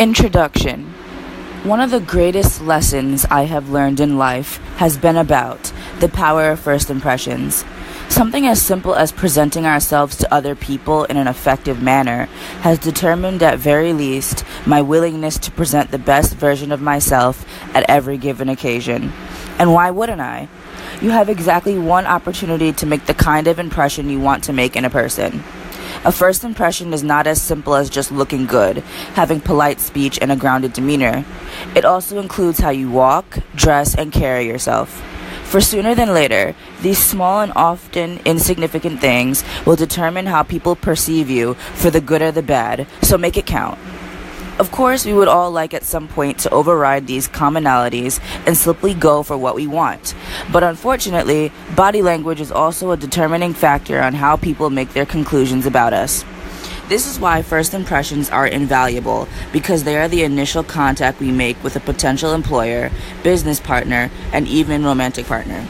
Introduction. One of the greatest lessons I have learned in life has been about the power of first impressions. Something as simple as presenting ourselves to other people in an effective manner has determined at very least my willingness to present the best version of myself at every given occasion. And why wouldn't I? You have exactly one opportunity to make the kind of impression you want to make in a person. A first impression is not as simple as just looking good, having polite speech, and a grounded demeanor. It also includes how you walk, dress, and carry yourself. For sooner than later, these small and often insignificant things will determine how people perceive you for the good or the bad, so make it count. Of course, we would all like at some point to override these commonalities and simply go for what we want. But unfortunately, body language is also a determining factor on how people make their conclusions about us. This is why first impressions are invaluable, because they are the initial contact we make with a potential employer, business partner, and even romantic partner.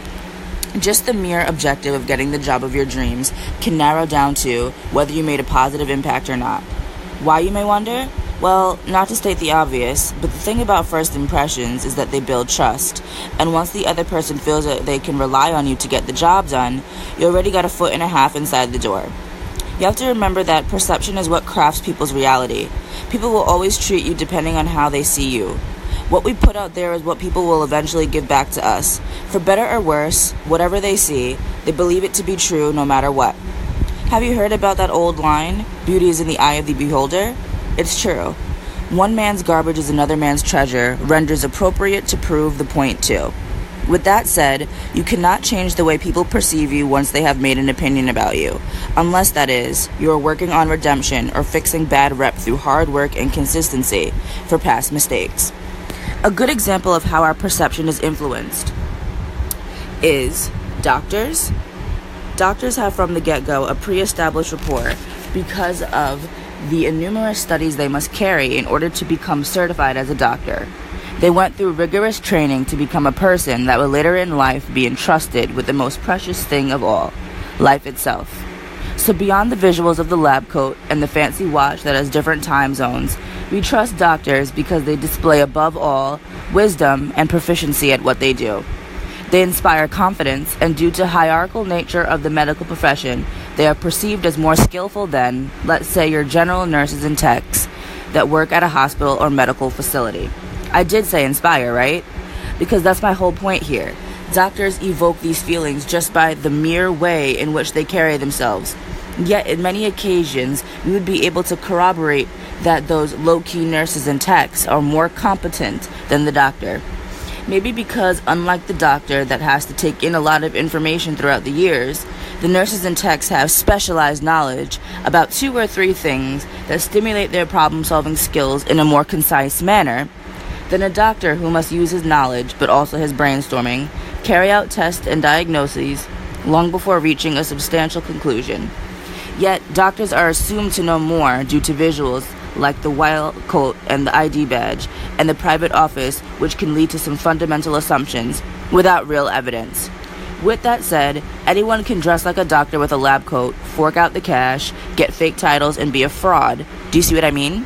Just the mere objective of getting the job of your dreams can narrow down to whether you made a positive impact or not. Why, you may wonder? Well, not to state the obvious, but the thing about first impressions is that they build trust. And once the other person feels that they can rely on you to get the job done, you already got a foot and a half inside the door. You have to remember that perception is what crafts people's reality. People will always treat you depending on how they see you. What we put out there is what people will eventually give back to us. For better or worse, whatever they see, they believe it to be true no matter what. Have you heard about that old line, "Beauty is in the eye of the beholder"? It's true. One man's garbage is another man's treasure renders appropriate to prove the point too. With that said, you cannot change the way people perceive you once they have made an opinion about you, unless, that is, you are working on redemption or fixing bad rep through hard work and consistency for past mistakes. A good example of how our perception is influenced is doctors. Doctors have from the get-go a pre-established rapport because of the numerous studies they must carry in order to become certified as a doctor. They went through rigorous training to become a person that will later in life be entrusted with the most precious thing of all, life itself. So beyond the visuals of the lab coat and the fancy watch that has different time zones, we trust doctors because they display above all wisdom and proficiency at what they do. They inspire confidence, and due to hierarchical nature of the medical profession, they are perceived as more skillful than, let's say, your general nurses and techs that work at a hospital or medical facility. I did say inspire, right? Because that's my whole point here. Doctors evoke these feelings just by the mere way in which they carry themselves. Yet, in many occasions, we would be able to corroborate that those low-key nurses and techs are more competent than the doctor. Maybe because, unlike the doctor that has to take in a lot of information throughout the years, the nurses and techs have specialized knowledge about 2 or 3 things that stimulate their problem-solving skills in a more concise manner than a doctor who must use his knowledge, but also his brainstorming, carry out tests and diagnoses long before reaching a substantial conclusion. Yet, doctors are assumed to know more due to visuals like the white coat and the ID badge, and the private office, which can lead to some fundamental assumptions without real evidence. With that said, anyone can dress like a doctor with a lab coat, fork out the cash, get fake titles, and be a fraud. Do you see what I mean?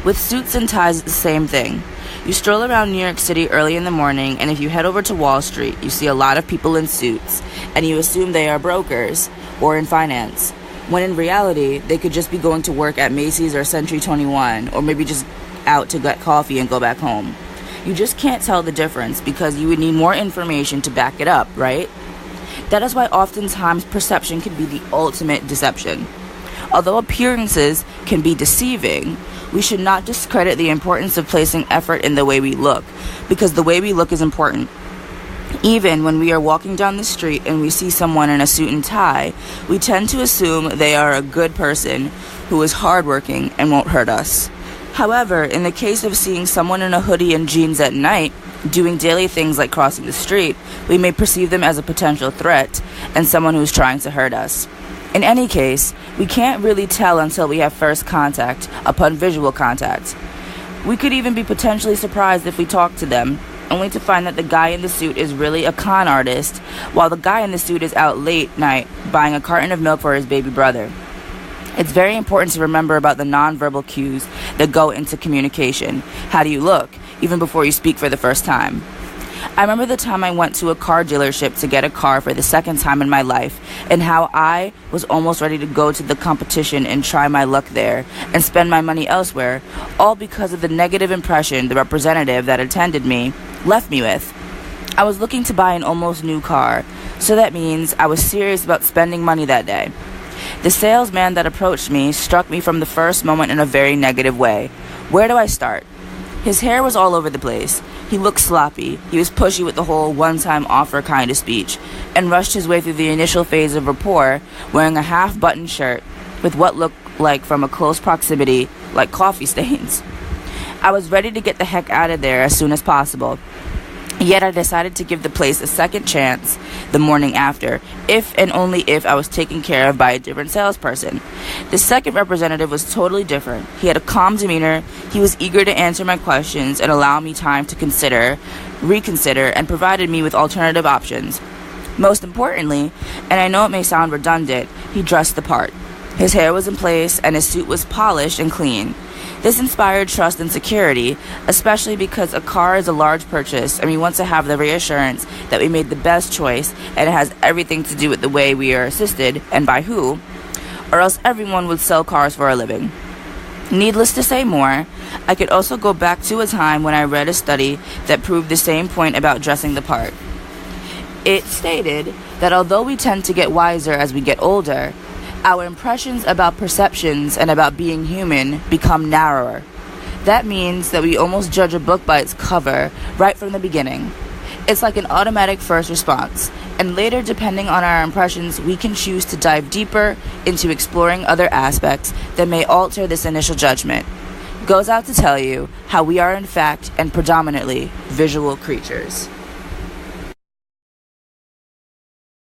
With suits and ties, it's the same thing. You stroll around New York City early in the morning, and if you head over to Wall Street, you see a lot of people in suits, and you assume they are brokers or in finance, when in reality, they could just be going to work at Macy's or Century 21, or maybe just out to get coffee and go back home. You just can't tell the difference because you would need more information to back it up, right? That is why oftentimes perception can be the ultimate deception. Although appearances can be deceiving, we should not discredit the importance of placing effort in the way we look, because the way we look is important. Even when we are walking down the street and we see someone in a suit and tie, we tend to assume they are a good person who is hardworking and won't hurt us. However, in the case of seeing someone in a hoodie and jeans at night, doing daily things like crossing the street, we may perceive them as a potential threat and someone who is trying to hurt us. In any case, we can't really tell until we have first contact upon visual contact. We could even be potentially surprised if we talk to them, only to find that the guy in the suit is really a con artist, while the guy in the suit is out late night buying a carton of milk for his baby brother. It's very important to remember about the nonverbal cues that go into communication. How do you look, even before you speak for the first time? I remember the time I went to a car dealership to get a car for the second time in my life, and how I was almost ready to go to the competition and try my luck there and spend my money elsewhere, all because of the negative impression the representative that attended me left me with. I was looking to buy an almost new car, so that means I was serious about spending money that day. The salesman that approached me struck me from the first moment in a very negative way. Where do I start? His hair was all over the place. He looked sloppy. He was pushy with the whole one-time offer kind of speech, and rushed his way through the initial phase of rapport wearing a half-buttoned shirt with what looked like, from a close proximity, like coffee stains. I was ready to get the heck out of there as soon as possible. Yet I decided to give the place a second chance the morning after, if and only if I was taken care of by a different salesperson. The second representative was totally different. He had a calm demeanor. He was eager to answer my questions and allow me time to reconsider, and provided me with alternative options. Most importantly, and I know it may sound redundant, he dressed the part. His hair was in place and his suit was polished and clean. This inspired trust and security, especially because a car is a large purchase and we want to have the reassurance that we made the best choice, and it has everything to do with the way we are assisted and by who, or else everyone would sell cars for a living. Needless to say more, I could also go back to a time when I read a study that proved the same point about dressing the part. It stated that although we tend to get wiser as we get older, our impressions about perceptions and about being human become narrower. That means that we almost judge a book by its cover right from the beginning. It's like an automatic first response, and later, depending on our impressions, we can choose to dive deeper into exploring other aspects that may alter this initial judgment. Goes out to tell you how we are in fact and predominantly visual creatures.